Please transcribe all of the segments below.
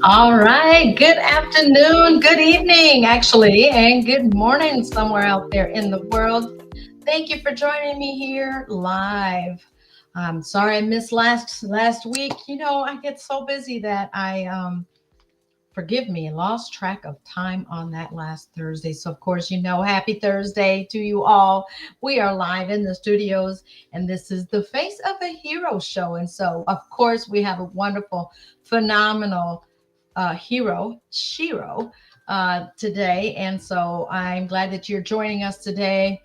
All right. Good afternoon, good evening, actually, and good morning somewhere out there in the world. Thank you for joining me here live. I'm sorry I missed last week. I get so busy that I forgive me, lost track of time on that last Thursday. So of course, happy Thursday to you all. We are live in the studios, and this is the Face of a Hero show. And so, of course, we have a wonderful, phenomenal hero, Shiro, today. And so I'm glad that you're joining us today.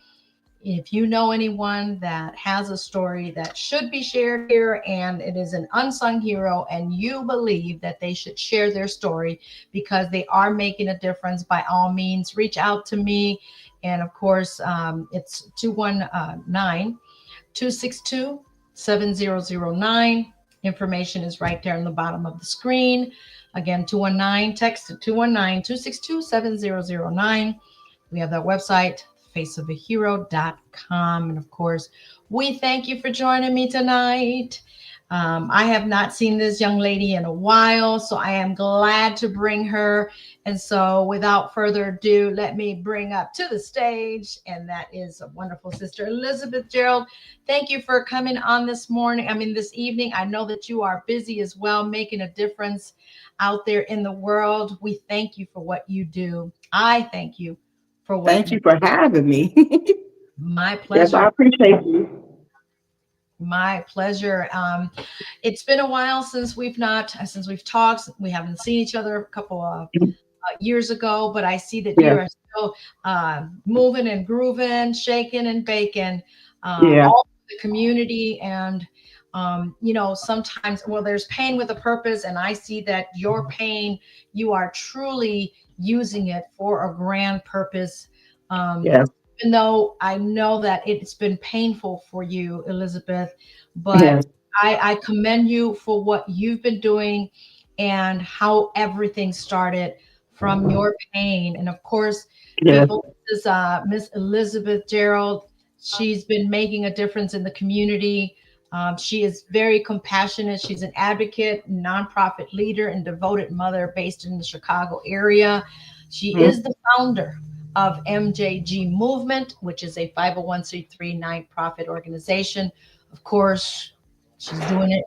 If you know anyone that has a story that should be shared here and it is an unsung hero and you believe that they should share their story because they are making a difference, by all means, reach out to me. And of course, it's 219 262 7009. Information is right there on the bottom of the screen. Again, 219, text to 219 262 7009. We have that website, faceofahero.com. And of course, we thank you for joining me tonight. I have not seen this young lady in a while, so I am glad to bring her. And so, without further ado, let me bring up to the stage, and that is a wonderful sister, Elizabeth Gerald. Thank you for coming on this evening. I know that you are busy as well, making a difference out there in the world. We thank you for what you do. I thank you for what Thank you you for do. having me. My Yes, I pleasure. appreciate you. My pleasure. It's been a while since we've talked. We haven't seen each other a couple of years ago, but I see that you Yes, are still moving and grooving, shaking and baking, yeah, all through the community. And sometimes, well, there's pain with a purpose, and I see that your pain, you are truly using it for a grand purpose. Um, yes, Even though I know that it's been painful for you, Elizabeth, but yes, I commend you for what you've been doing and how everything started from your pain. And of course, yes, people, this is Miss Elizabeth Gerald. She's been making a difference in the community. She is very compassionate. She's an advocate, nonprofit leader, and devoted mother based in the Chicago area. She mhm, is the founder of MJGMovement, which is a 501c3 nonprofit organization. Of course, she's doing it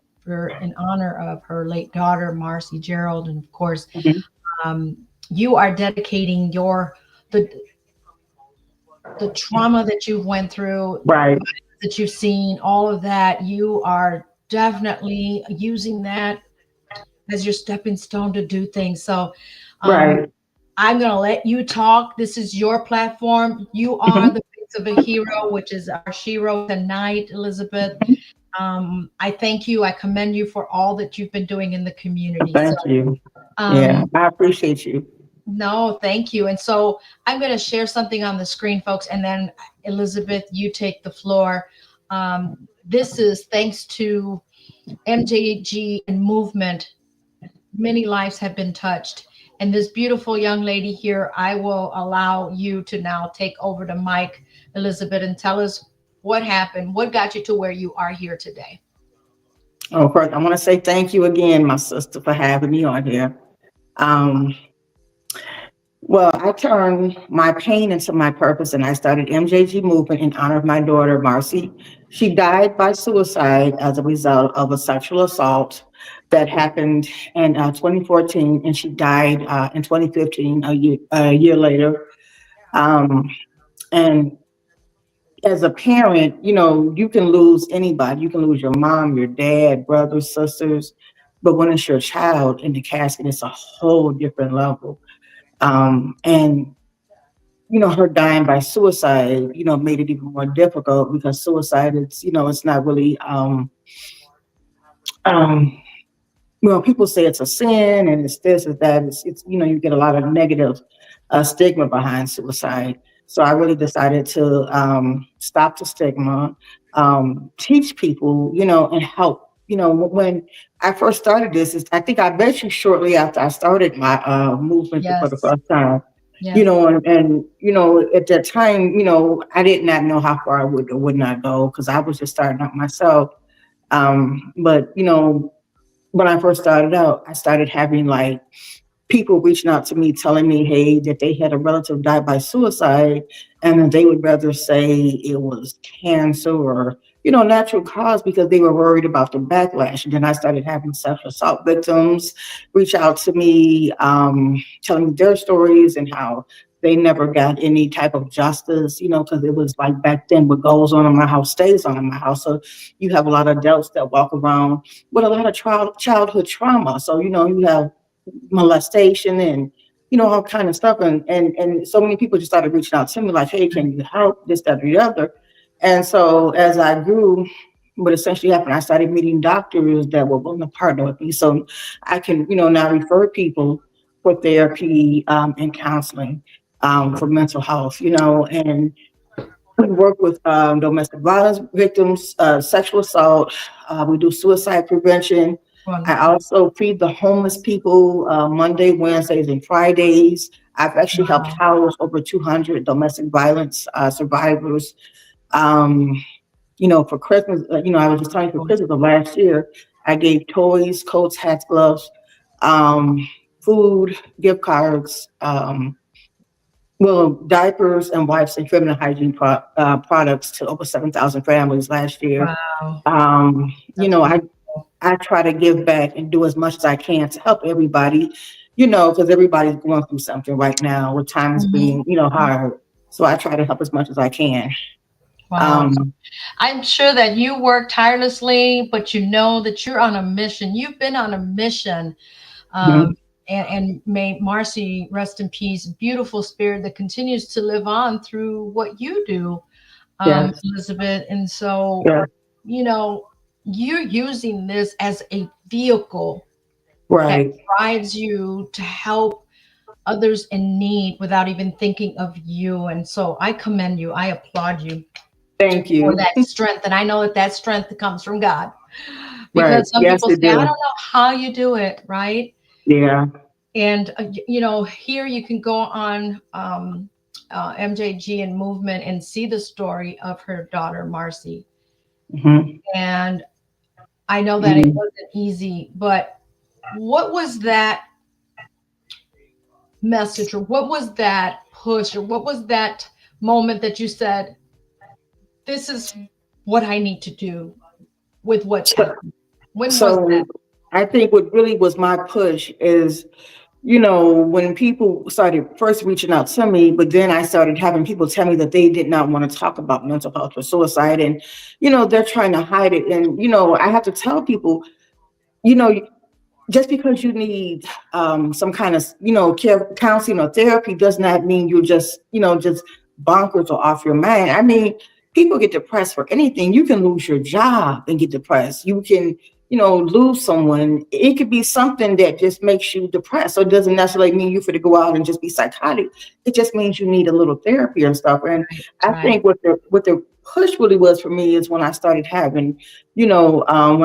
in honor of her late daughter, Marcie Gerald. And of course, mhm. um, you are dedicating the the trauma that you've went through, Right, that you've seen, all of that. You are definitely using that as your stepping stone to do things. So, um, right. I'm going to let you talk. This is your platform. You are Mhm. the face of a hero, which is our shero tonight, Elizabeth. I thank you. I commend you for all that you've been doing in the community. So, Thank you. Yeah, um, I appreciate you. no, thank you. And so I'm going to share something on the screen, folks, and then Elizabeth, you take the floor. This is thanks to MJG and movement. Many lives have been touched. And this beautiful young lady here, I will allow you to now take over the mic, Elizabeth, and tell us what happened, what got you to where you are here today. Oh, first, I want to say thank you again, my sister, for having me on here. Um, well, I turned my pain into my purpose, and I started MJG Movement in honor of my daughter, Marcy. She died by suicide as a result of a sexual assault that happened in 2014, and she died in 2015, a year later. Um, and as a parent, you can lose anybody. You can lose your mom, your dad, brothers, sisters, but when it's your child in the casket, it's a whole different level. And her dying by suicide, made it even more difficult because suicide, it's not really, um, people say it's a sin and it's this or that. You get a lot of negative stigma behind suicide. So I really decided to stop the stigma, teach people, and help. When I first started this, I think I bet you shortly after I started my movement for the Yes, first time, yes, at that time, I did not know how far I would not go because I was just starting out myself. But when I first started out, I started having like people reaching out to me telling me, hey, that they had a relative die by suicide, and that they would rather say it was cancer or, natural cause because they were worried about the backlash. And then I started having sexual assault victims reach out to me, telling me their stories and how they never got any type of justice, because it was like back then what goes on in my house stays on in my house. So you have a lot of adults that walk around with a lot of childhood trauma. So, you have molestation and all kind of stuff, and so many people just started reaching out to me like, hey, can you help this, that, or the other. And so as I grew, what essentially happened, I started meeting doctors that were willing to partner with me, so I can now refer people for therapy, and counseling, for mental health, and we work with domestic violence victims, sexual assault. We do suicide prevention. I Wonderful. also feed the homeless people Monday, Wednesdays, and Fridays. I've actually helped Wow. house over 200 domestic violence survivors. Um, for Christmas, I was just telling you, for Christmas of last year, I gave toys, coats, hats, gloves, um, food, gift cards, diapers and wipes and feminine hygiene products to over 7,000 families last year. Wow. Um, you That's know, I wonderful. I try to give back and do as much as I can to help everybody, because everybody's going through something right now with times Mhm. being, hard. So I try to help as much as I can. Wow. Um, I'm sure that you work tirelessly, but you know that you're on a mission. You've been on a mission. Um, mhm. and may Marcie rest in peace. Beautiful spirit that continues to live on through what you do, Yes, Elizabeth. And so, yes, you know, you're using this as a vehicle that right. drives you to help others in need without even thinking of you. And so I commend you. I applaud you Thank for you. that strength. And I know that that strength comes from God, Right. because some Yes, people you say, I don't do. know how you do it, right? Yeah. And, here you can go on MJG and Movement and see the story of her daughter, Marcie. Hmm. And I know that it Hmm. wasn't easy, but what was that message, or what was that push, or what was that moment that you said, this is what I need to do with what's So, happened? When was that? so I think what really was my push is, when people started first reaching out to me, but then I started having people tell me that they did not want to talk about mental health or suicide, and, they're trying to hide it. And, I have to tell people, you know, just because you need some kind of care, counseling or therapy does not mean you're just bonkers or off your mind. I mean, people get depressed for anything. You can lose your job and get depressed. You can lose someone. It could be something that just makes you depressed. So it doesn't necessarily mean you for to go out and just be psychotic. It just means you need a little therapy and stuff. And Right, I right. think what the push really was for me is when I started having when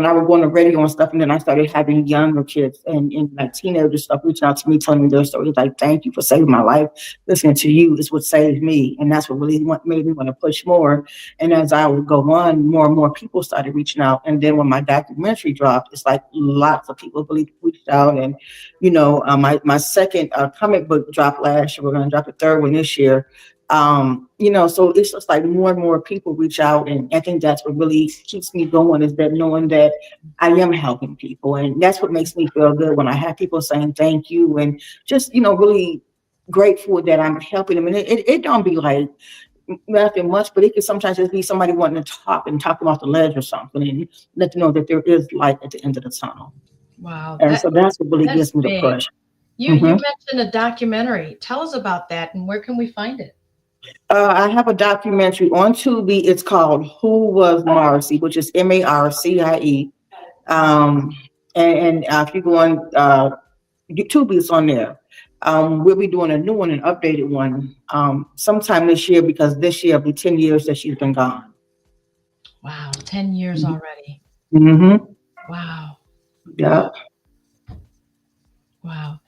I would go on the radio and stuff, and then I started having younger kids and like teenagers stuff reaching out to me, telling me their stories, like, thank you for saving my life. Listening to you is what saved me. And that's what really made me want to push more. And as I would go on, more and more people started reaching out. And then when my documentary dropped, it's like lots of people really reached out. And, my second comic book dropped last year. We're going to drop the third one this year. So it's just like more and more people reach out, and I think that's what really keeps me going, is that knowing that I am helping people, and that's what makes me feel good when I have people saying thank you, and just really grateful that I'm helping them. And it don't be like nothing much, but it can sometimes just be somebody wanting to talk and talk them off the ledge or something, and let them know that there is light at the end of the tunnel. Wow, And so that's what really that is gives me the big. push. You Mhm. mentioned a documentary. Tell us about that, and where can we find it? I have a documentary on Tubi. It's called "Who Was Marcie," which is Marcie. Um, and if you go on Tubi, it's on there. We'll be doing a new one, an updated one, sometime this year, because this year will be 10 years that she's been gone. Wow, 10 years already. Mm-hmm. Wow. Yeah. Wow.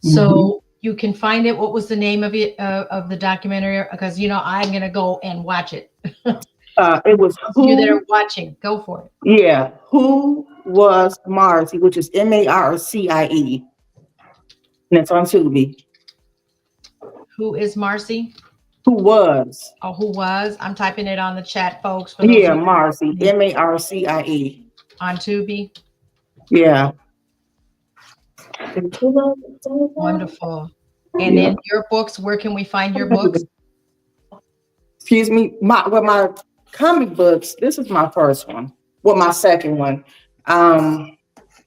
Mm-hmm. So you can find it. What was the name of it, of the documentary? Because I'm gonna go and watch it. It was Those of you that are watching, go for it. Who was Marcie, which is Marcie, and it's on Tubi. Who is Marcie? Who was? Oh, who was? I'm typing it on the chat, folks. For those Yeah, who Marcie, Marcie. on Tubi. Yeah. Wonderful. And Yeah. then your books, where can we find your books? Excuse me. My comic books, this is my first one. Well, my second one.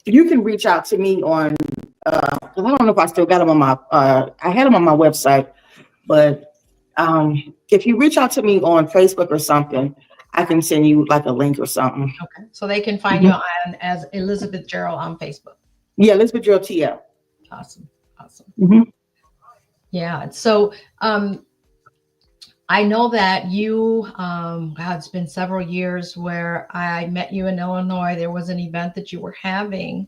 You can reach out to me on, 'cause I don't know if I still got them on my, I had them on my website, but if you reach out to me on Facebook or something, I can send you like a link or something. Okay. So they can find you on as Elizabeth Gerald on Facebook. Yeah, Elizabeth Gerald TL. Awesome. Awesome. Mm-hmm. Yeah. So I know that you, God, it's been several years where I met you in Illinois. There was an event that you were having.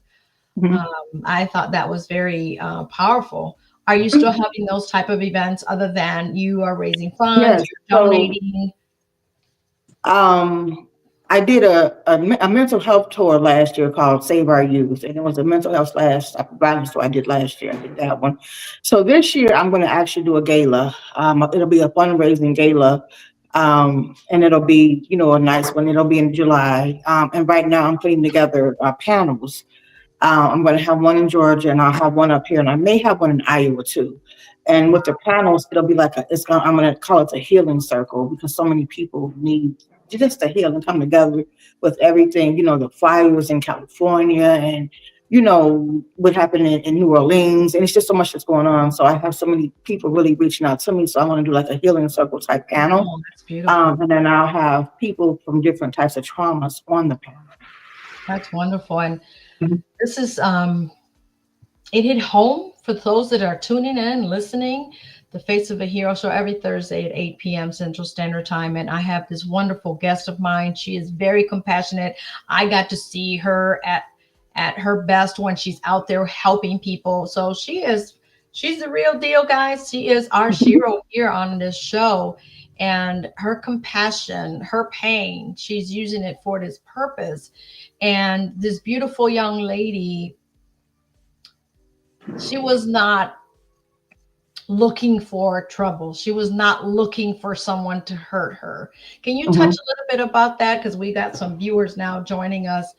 I thought that was very powerful. Are you still having those type of events other than you are raising funds, Yes, you're donating? I did a mental health tour last year called Save Our Youth, and it was a mental health violence tour I did last year. I did that one. So this year I'm going to actually do a gala. It'll be a fundraising gala, and it'll be, you know, a nice one. It'll be in July. And right now I'm putting together panels. I'm going to have one in Georgia, and I'll have one up here, and I may have one in Iowa too. And with the panels, it'll be like I'm going to call it a healing circle, because so many people need just to heal and come together with everything, you know, the fires in California and, you know, what happened in New Orleans. And it's just so much that's going on. So I have so many people really reaching out to me. So I want to do like a healing circle type panel. Oh, that's beautiful. And then I'll have people from different types of traumas on the panel. That's wonderful. And this is, it hit home for those that are tuning in, listening. The Face of a Hero show every Thursday at 8 p.m. Central Standard Time. And I have this wonderful guest of mine. She is very compassionate. I got to see her at her best when she's out there helping people. So she's the real deal, guys. She is our hero here on this show. And her compassion, her pain, she's using it for this purpose. And this beautiful young lady, she was not looking for trouble. She was not looking for someone to hurt her. Can you touch a little bit about that? Because we got some viewers now joining us.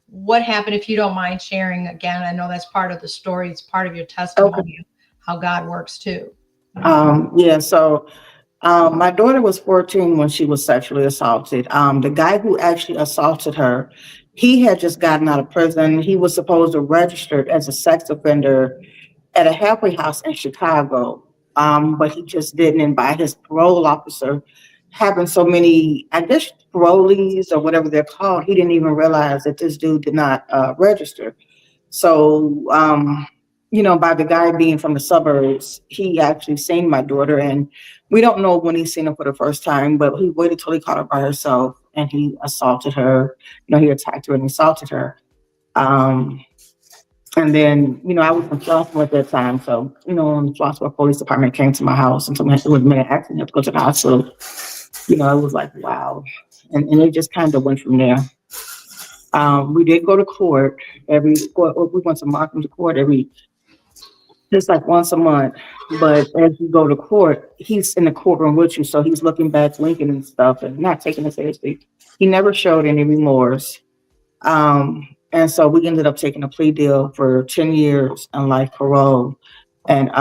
What happened, if you don't mind sharing again? I know that's part of the story. It's part of your testimony, how God works too. Yeah, so my daughter was 14 when she was sexually assaulted. The guy who actually assaulted her, he had just gotten out of prison. He was supposed to register as a sex offender at a halfway house in Chicago, but he just didn't. And by his parole officer having so many, I guess, parolees or whatever they're called, he didn't even realize that this dude did not register. So, you know, by the guy being from the suburbs, he actually seen my daughter, and we don't know when he seen her for the first time, but he waited till he caught her by herself, and he assaulted her. You know, he attacked her and assaulted her. And then, you know, I was in Flossmoor at that time. So, you know, when the Flossmoor Police Department came to my house and told me it was an accident, I had to go to the hospital. You know, it was like, wow. And it just kind of went from there. We did go to court we went to Markham to court just like once a month. But as you go to court, he's in the courtroom with you. So he's looking back, winking and stuff and not taking it seriously. He never showed any remorse. And so we ended up taking a plea deal for 10 years and life parole. And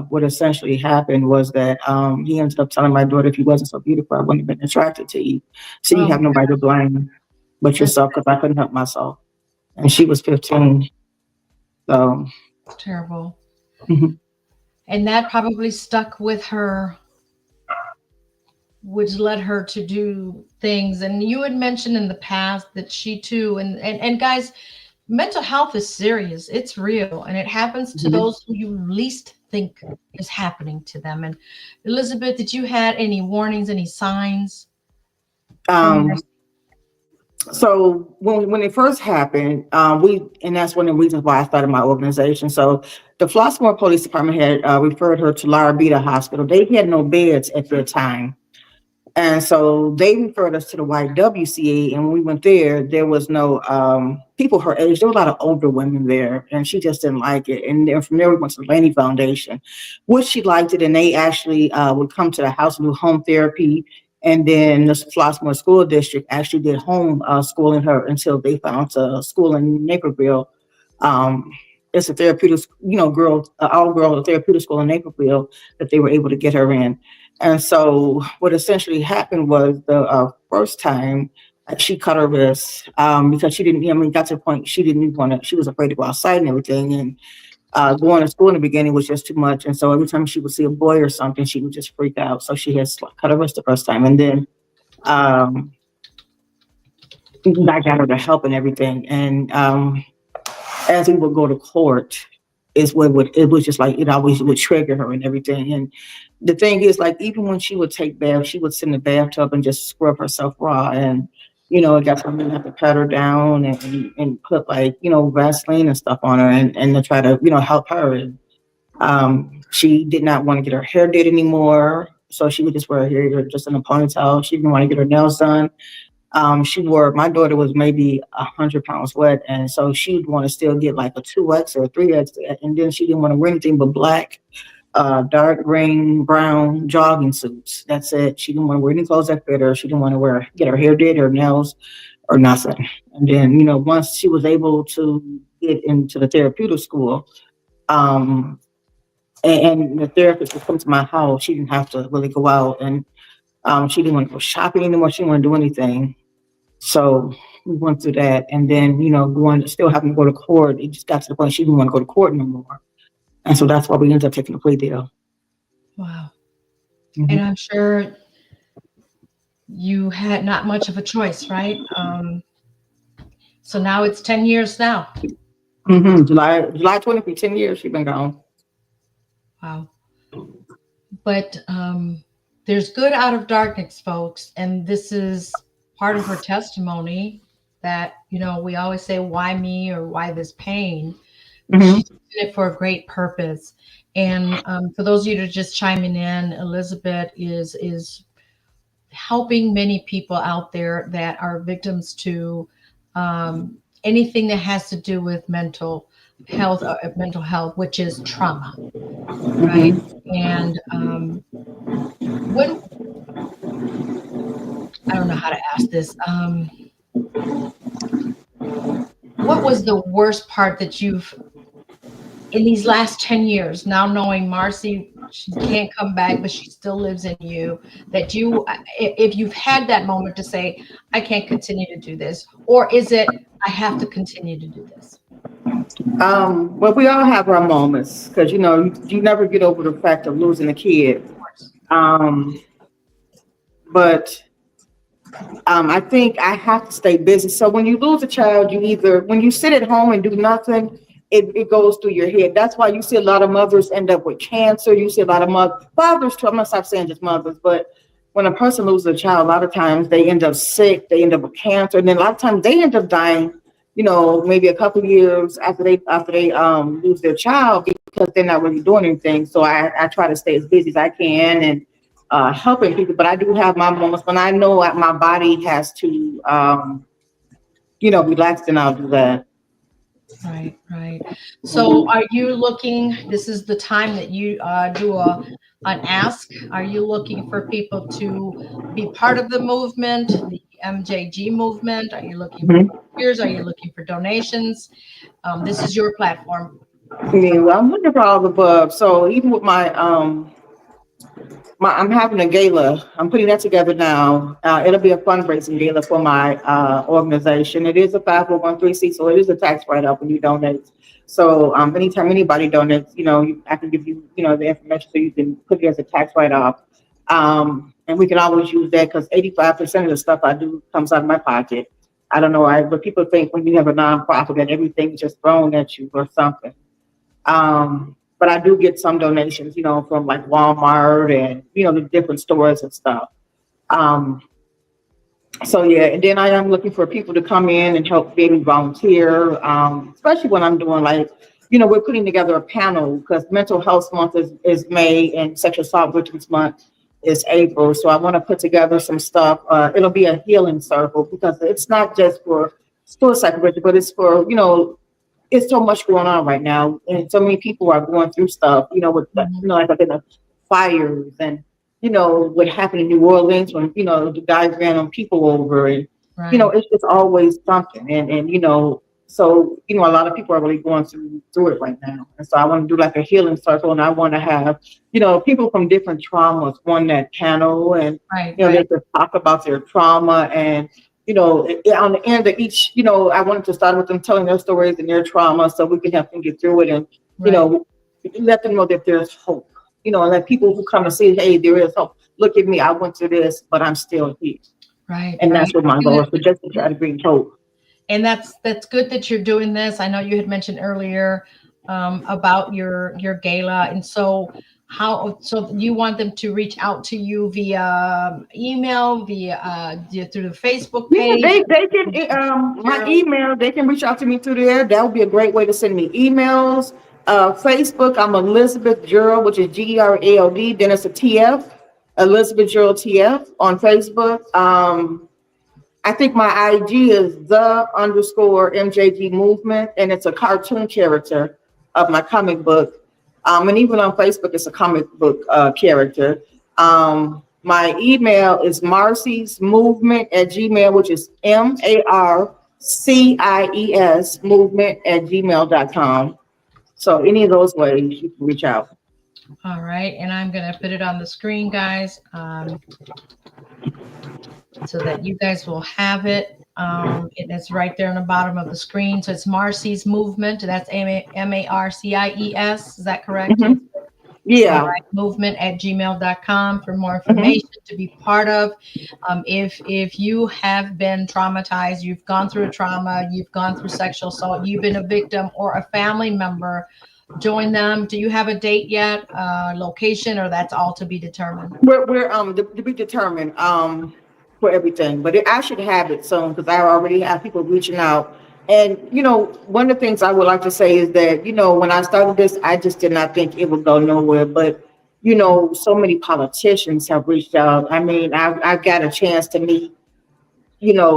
what essentially happened was that he ended up telling my daughter, if you wasn't so beautiful, I wouldn't have been attracted to you. So you have nobody to blame but yourself, because I couldn't help myself. And she was 15. So terrible. And that probably stuck with her, which led her to do things. And you had mentioned in the past that she too, and guys, mental health is serious. It's real. And it happens to those who you least think is happening to them. And Elizabeth, did you had any warnings, any signs? So when it first happened, and that's one of the reasons why I started my organization. So the Flossmoor Police Department had referred her to Laura Beta Hospital. They had no beds at their time. And so they referred us to the YWCA, and when we went there, there was no people her age. There were a lot of older women there, and she just didn't like it. And then from there, we went to the Laney Foundation, which she liked it, and they actually would come to the house and do home therapy. And then the Flossmoor School District actually did home schooling her until they found a school in Naperville. It's a therapeutic, all-girl therapeutic school in Naperville that they were able to get her in. And so what essentially happened was the first time she cut her wrist because she didn't, got to the point she didn't even want to, she was afraid to go outside and everything. And going to school in the beginning was just too much. And so every time she would see a boy or something, she would just freak out. So she had cut her wrist the first time. And then I got her to help and everything. And as we would go to court, it was just like it always would trigger her and everything. And the thing is, like, even when she would take baths, she would sit in the bathtub and just scrub herself raw. And it got to me have to pat her down and put Vaseline and stuff on her and to try to help her. And she did not want to get her hair did anymore, so she would just wear her hair just in a ponytail. She didn't want to get her nails done. My daughter was maybe 100 pounds wet. And so she would want to still get like a 2X or a 3X. And then she didn't want to wear anything but black, dark green, brown jogging suits. That's it. She didn't want to wear any clothes that fit her. She didn't want to get her hair did, her nails, or nothing. And then, once she was able to get into the therapeutic school, and the therapist would come to my house, she didn't have to really go out. And she didn't want to go shopping anymore. She didn't want to do anything. So we went through that. And then, still having to go to court. It just got to the point she didn't want to go to court anymore. And so that's why we ended up taking a plea deal. Wow. Mm-hmm. And I'm sure you had not much of a choice, right? So now it's 10 years now. Mm-hmm. July 20, 10 years she's been gone. Wow. But there's good out of darkness, folks. And this is part of her testimony that, we always say, why me or why this pain? Mm-hmm. She did it for a great purpose. And for those of you that are just chiming in, Elizabeth is helping many people out there that are victims to anything that has to do with mental health, which is trauma, right? And when I don't know how to ask this, what was the worst part that you've in these last 10 years, now knowing Marcie, she can't come back, but she still lives in you, that you, if you've had that moment to say, I can't continue to do this, or is it, I have to continue to do this? Well, we all have our moments because, you never get over the fact of losing a kid. But I think I have to stay busy. So when you lose a child, when you sit at home and do nothing, it goes through your head. That's why you see a lot of mothers end up with cancer. You see a lot of fathers too. I'm not stop saying just mothers, but when a person loses a child, a lot of times they end up sick. They end up with cancer, and then a lot of times they end up dying. Maybe a couple of years after they lose their child because they're not really doing anything. So I try to stay as busy as I can and helping people. But I do have my moments when I know my body has to, relax, and I'll do that. Right. So are you looking, this is the time that you do an ask. Are you looking for people to be part of the movement, the MJG movement? Are you looking for volunteers? Are you looking for donations? This is your platform. Yeah, well, I'm looking for all the above. So even with my I'm having a gala. I'm putting that together now. It'll be a fundraising gala for my organization. It is a 501(c), so it is a tax write-off when you donate. So anytime anybody donates, I can give you, the information so you can put it as a tax write-off. And we can always use that because 85% of the stuff I do comes out of my pocket. I don't know, but people think when you have a nonprofit that everything's just thrown at you or something. But I do get some donations, from like Walmart and, the different stores and stuff. So yeah, and then I am looking for people to come in and help maybe volunteer, especially when I'm doing we're putting together a panel because Mental Health Month is May and Sexual Assault Victims Month is April. So I want to put together some stuff. It'll be a healing circle because it's not just for suicide prevention, but it's for, it's so much going on right now. And so many people are going through stuff, with, Mhm. like the fires and, what happened in New Orleans when, the guys ran on people over and, Right. it's just always something. So, a lot of people are really going through it right now. And so I want to do like a healing circle and I want to have, people from different traumas on that panel and, Right. they Right. could talk about their trauma and, on the end of each, I wanted to start with them telling their stories and their trauma so we can help them get through it and, Right. let them know that there's hope, and let people who come and see, hey, there is hope. Look at me, I went through this, but I'm still here. Right. And Right. that's what my goal is, so just to try to bring hope. And that's good that you're doing this. I know you had mentioned earlier about your gala, and so you want them to reach out to you via email, through the Facebook Yeah, page. they can my email, they can reach out to me through there. That would be a great way to send me emails. Facebook, I'm Elizabeth Gerald, which is Gerald, then it's a TF, Elizabeth Gerald TF on Facebook. I think my IG is the_MJGMovement, and it's a cartoon character of my comic book. And even on Facebook, it's a comic book character. My email is marciesmovement@gmail, which is MARCIES movement@gmail.com. So any of those ways you can reach out. All right, and I'm gonna put it on the screen, guys, so that you guys will have it. It's right there on the bottom of the screen. So it's Marcie's Movement. That's MARCIES. Is that correct? Mhm. All Yeah. right, movement@gmail.com for more Mhm. information to be part of. If you have been traumatized, you've gone through a trauma, you've gone through sexual assault, you've been a victim or a family member, join them. Do you have a date yet, location, or that's all to be determined? We're to be determined for everything, but I should have it soon because I already have people reaching out. And one of the things I would like to say is that when I started this, I just did not think it would go nowhere. But so many politicians have reached out. I mean, I've got a chance to meet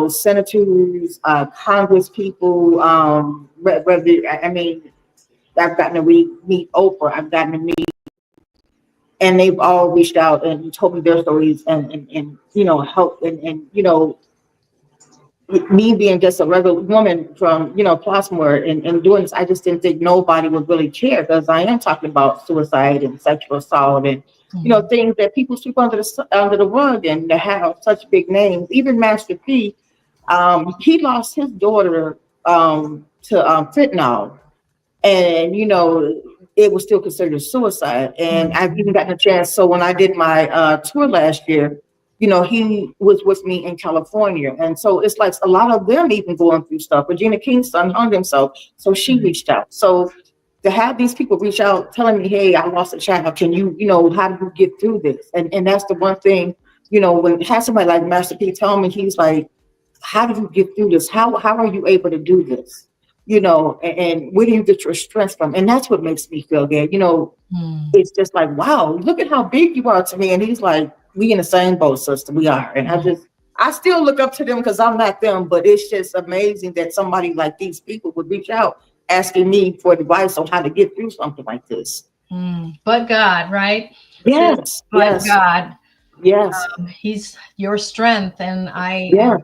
senators, Congress people. I mean, I've gotten to meet Oprah. I've gotten to meet. And they've all reached out and told me their stories and help and me being just a regular woman from Flossmoor and doing this, I just didn't think nobody would really care because I am talking about suicide and sexual assault and Mhm. things that people sweep under the rug and to have such big names. Even Master P, he lost his daughter to fentanyl, and it was still considered suicide. And I've even Mhm. gotten a chance. So when I did my tour last year, he was with me in California, and so it's like a lot of them even going through stuff. Regina King's son hung himself, so she Right. reached out. So to have these people reach out telling me, hey, I lost a child, can you, how do you get through this? And that's the one thing, when it has somebody like Master P tell me, he's like, how do you get through this? How are you able to do this? And where do you get your strength from? And that's what makes me feel good. Mm. It's just like, wow, look at how big you are to me. And he's like, we in the same boat, sister. We are. And I still look up to them because I'm not them, but it's just amazing that somebody like these people would reach out asking me for advice on how to get through something like this. Mm. But God, right? Sis, Yes, but yes, God, yes, He's your strength, and I yeah,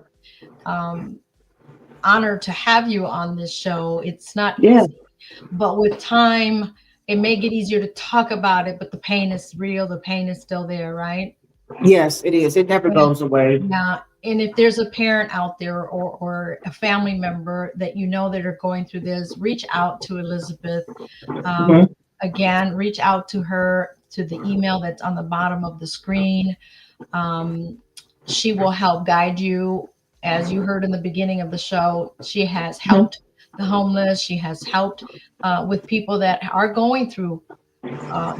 am honored to have you on this show. It's not yeah, easy, but with time, it may get easier to talk about it, but the pain is real. The pain is still there, right? yes, it is. It never And, goes away. yeah. And if there's a parent out there or a family member that you know that are going through this, reach out to Elizabeth. Um, Mhm. again, reach out to her to the email that's on the bottom of the screen. Um, she will help guide you. As you heard in the beginning of the show, she has Mhm. helped the homeless. She has helped with people that are going through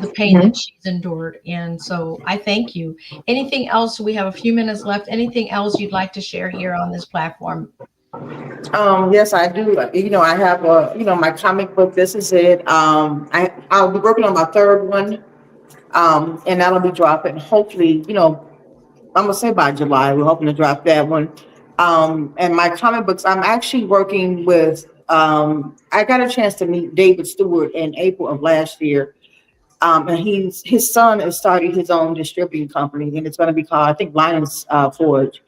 the pain that Mhm. she's endured. And so I thank you. Anything else? We have a few minutes left. Anything else you'd like to share here on this platform? Yes, I do. I have my comic book. This is it. I'll be working on my third one. And that'll be dropping hopefully, I'm gonna say by July. We're hoping to drop that one. And my comic books, I'm actually working with. I got a chance to meet David Stewart in April of last year, and his son is starting his own distributing company, and it's going to be called, I think, Lions Forge,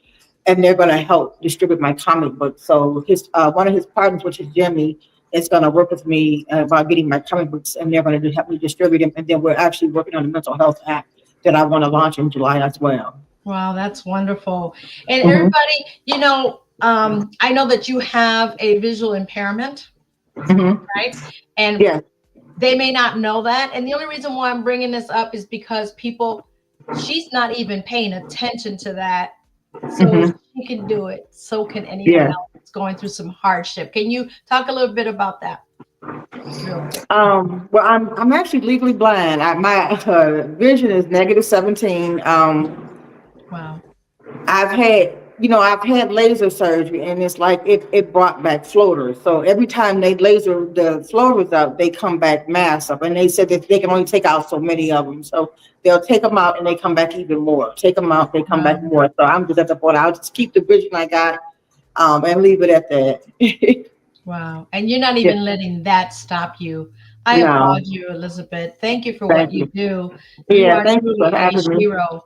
and they're going to help distribute my comic book. So his one of his partners, which is Jimmy, is going to work with me about getting my comic books, and they're going to help me distribute them. And then we're actually working on a mental health app that I want to launch in July as well. Wow, that's wonderful. And Mhm. everybody, I know that you have a visual impairment, Mhm. right? And Yeah. they may not know that. And the only reason why I'm bringing this up is because she's not even paying attention to that. So Mhm. she can do it. So can anyone Yeah. else that's going through some hardship. Can you talk a little bit about that real quick? Well, I'm actually legally blind. My vision is -17. Wow. I've had laser surgery, and it's like it brought back floaters. So every time they laser the floaters out, they come back massive. And they said that they can only take out so many of them. So they'll take them out and they come back even more. Take them out, they come back Wow. more. So I'm just at the point. I'll just keep the vision I got, and leave it at that. Wow. And you're not Yeah. even letting that stop you. I No, applaud you, Elizabeth. Thank you for what thank you you. do. You Yeah, are thank you for truly a having me. hero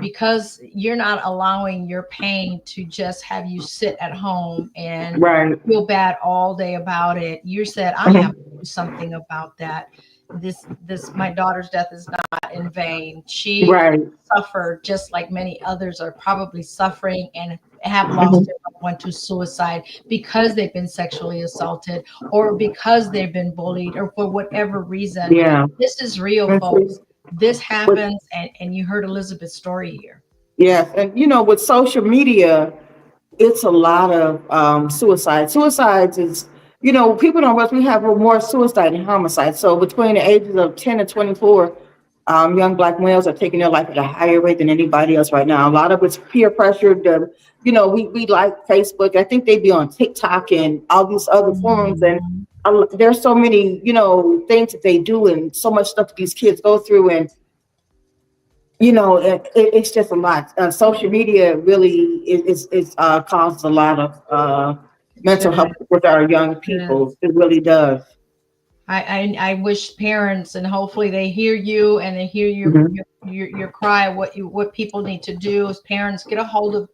because you're not allowing your pain to just have you sit at home and Right. feel bad all day about it. You said, I have to Mhm. do something about that. My daughter's death is not in vain. She Right. suffered just like many others are probably suffering and have lost Mhm. their loved one to suicide because they've been sexually assaulted or because they've been bullied or for whatever reason. Yeah. This is real, And folks. see, This with happens, and you heard Elizabeth's story here. yes, and with social media, it's a lot of suicide. Suicides is, people don't realize we have more suicide than homicide. So between the ages of 10 and 24, young Black males are taking their life at a higher rate than anybody else right now. A lot of it's peer pressure. We like Facebook. I think they be on TikTok and all these other forums, and Mhm. there's so many, things that they do, and so much stuff that these kids go through, and it's just a lot. Social media really is causes a lot of It mental should. health with our young Should. people. It really does. I wish parents, and hopefully they hear you and they hear Mhm. your cry. What people need to do is parents get a hold of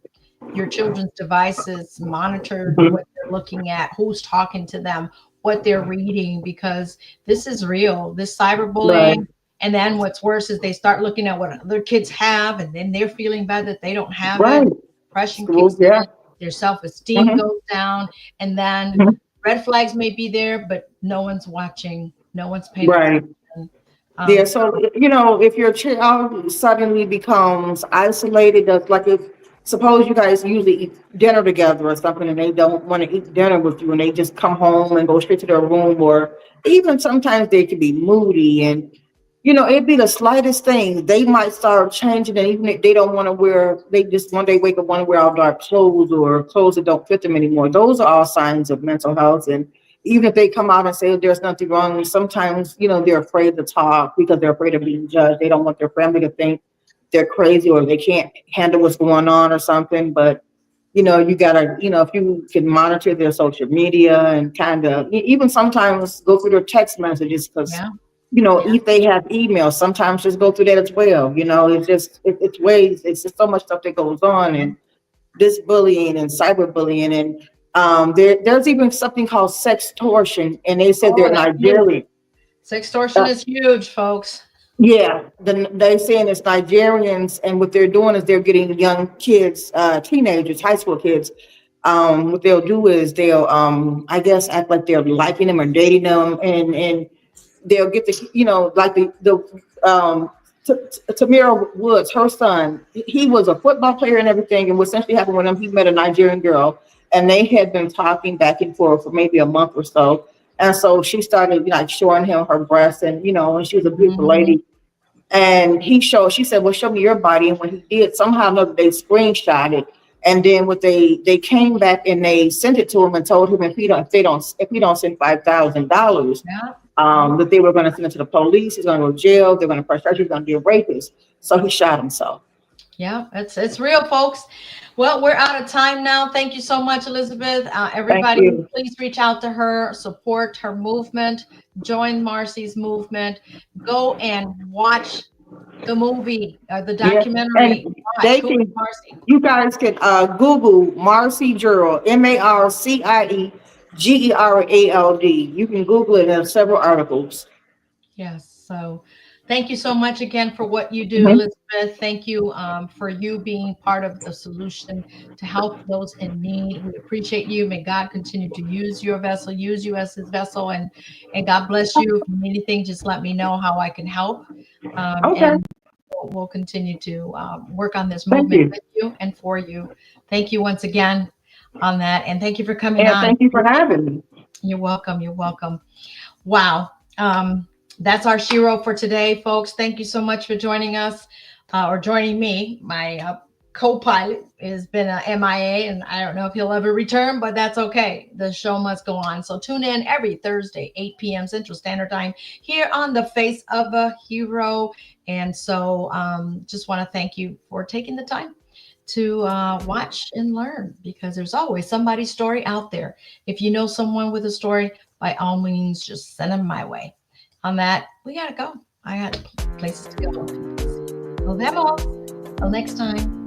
your children's devices, monitor Mhm. what they're looking at, who's talking to them, what they're reading, because this is real. This Right. cyberbullying. And then what's worse is they start looking at what other kids have, and then they're feeling bad that they don't have it. Right. Depression School. kicks Yeah. in, their self-esteem Mhm. goes down, and then Mhm. red flags may be there, but no one's watching, no one's paying Right. attention. Yeah, So so if your child suddenly becomes isolated, that's like if suppose you guys usually eat dinner together or something, and they don't want to eat dinner with you, and they just come home and go straight to their room, or even sometimes they can be moody, and it'd be the slightest thing. They might start changing, and even if they don't want to wear, they just one day wake up want to wear all dark clothes or clothes that don't fit them anymore. Those are all signs of mental health. And even if they come out and say there's nothing wrong, sometimes they're afraid to talk because they're afraid of being judged. They don't want their family to think they're crazy or they can't handle what's going on or something. But you gotta, if you can monitor their social media and kind of even sometimes go through their text messages, because yeah, if they have emails, sometimes just go through that as well. It's just it's ways. It's just so much stuff that goes on, and this bullying and cyberbullying, and there's even something called sextortion, and they said oh, they're that's huge. Nigerian. Sextortion Uh, is huge, folks. yeah, they saying it's Nigerians, and what they're doing is they're getting young kids, teenagers, high school kids. What they'll do is they'll, I guess, act like they're liking them or dating them, and they'll get like Tamira Woods, her son, he was a football player and everything. And what essentially happened with him, he met a Nigerian girl, and they had been talking back and forth for maybe a month or so. And so she started like showing him her breasts, and and she was a beautiful Mhm. lady. And she said, well, show me your body. And when he did, somehow or another, they screenshot it. And then what they came back and they sent it to him and told him if he don't send $5,000, Yeah. that they were going to send him to the police. He's going to go to jail. They're going to press charge. He's going to be a rapist. So he shot himself. Yeah, it's real, folks. Well, we're out of time now. Thank you so much, Elizabeth. Thank Everybody, you. please reach out to her, support her movement, join Marcie's movement, go and watch the movie, the Yeah. documentary. And Watch they Who is can, Marcie. you guys can Google Marcie Gerald, MarcieGerald. You can Google it. There's several articles. Yes. So thank you so much again for what you do, Mhm. Elizabeth. Thank you for you being part of the solution to help those in need. We appreciate you. May God continue to use your vessel, use you as his vessel, and God bless you. If you need anything, just let me know how I can help. Okay. And we'll continue to work on this Thank movement you. with you and for you. Thank you once again on that. And thank you for coming And on. thank you for having me. You're welcome. You're welcome. Wow. That's our Shiro for today, folks. Thank you so much for joining us or joining me. My co-pilot has been a MIA, and I don't know if he'll ever return, but that's okay. The show must go on. So tune in every Thursday, 8 p.m. Central Standard Time here on the Face of a Hero. And so just want to thank you for taking the time to watch and learn, because there's always somebody's story out there. If you know someone with a story, by all means, just send them my way. On that, we got to go. I got places to go. Nos vemos. Till next time.